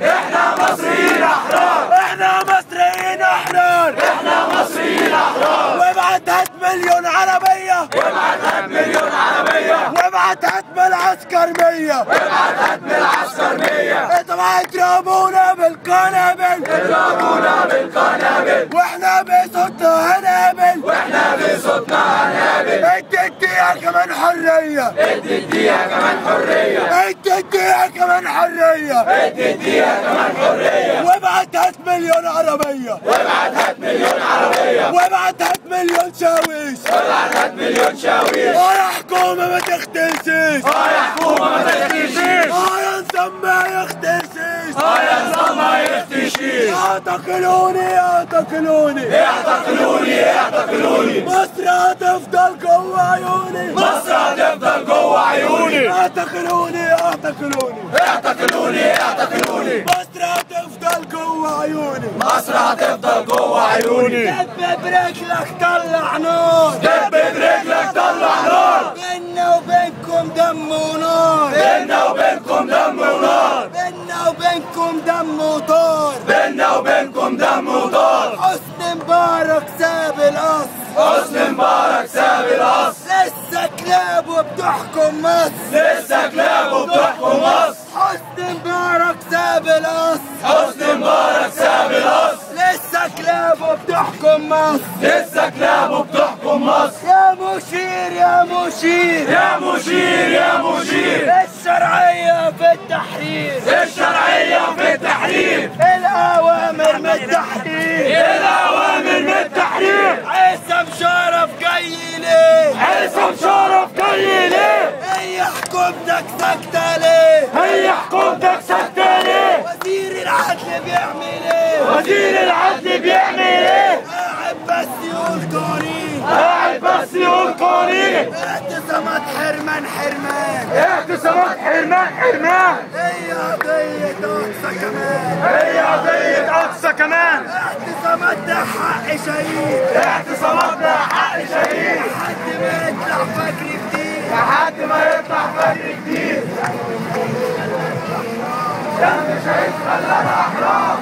احرار، احنا مصريين احرار، احنا مصريين احرار، احنا مصريين احرار. وابعت هات مليون عربية، وابعت هات مليون عربية، وابعت هات من العسكر 100، وابعت هات من العسكر 100. اطلع اضربونا بالقنابل، اضربونا بالقنابل، واحنا بصوتنا هنقابل، واحنا بصوتنا هنقابل. اديها كمان حرية، اديها كمان حرية، اديها كمان حرية، اديها كمان حرية. وابعت هات مليون عربية، وابعت هات مليون عربية، وابعت هات مليون شاويش، وابعت هات مليون شاويش. يا حكومة ما تختشيش، يا حكومة ما تختشيش، يا نظام ما يختشيش، يا نظام ما يختشيش. اعتقلوني اعتقلوني اعتقلوني اعتقلوني. مصر هتفضل جوه عيوني، مصر هتفضل جوه عيوني. اعتقلوني اعتقلوني اعتقلوني اعتقلوني. مصر هتفضل جوه عيوني، مصر هتفضل جوه عيوني. دب برجلك طلع نار، دب برجلك طلع نار. بينا وبينكم دم ونار، بينا وبينكم دم ونار. بينا وبينكم دم وطار، بينا وبينكم دم وطار. حسني مبارك ساب القصر، حسني مبارك ساب القصر. لسه كلاب وبتحكم مصر، لسه كلاب وبتحكم مصر. حسني مبارك ساب القصر، حسني مبارك ساب القصر. لسه كلاب وبتحكم مصر، لسه كلاب وبتحكم مصر. يا مشير يا مشير يا مشير يا مشير. الشرعية في التحرير، الشرعية في التحرير. الأوامر من التحرير، الأوامر من التحرير. عصام شرف جاي ليه؟ عصام شرف جاي ليه؟ هي حكومتك ساكتة ليه؟ هي حكومتك ساكتة ليه؟ وزير العدل بيعمل ايه؟ وزير العدل بيعمل ايه؟ قاعد بس يقول قانون، قاعد بس يقول قانون. اعتصامات حرمان حرمان، اعتصامات حرمان حرمان. هي قضية أقصى كمان، هي قضية أقصى كمان. اعتصامات ده حق شهيد، اعتصامات ده حق شهيد. لحد ما يطلع فجر جديد، لحد ما يطلع فجر جديد. دم شهيد خلانا أحرار.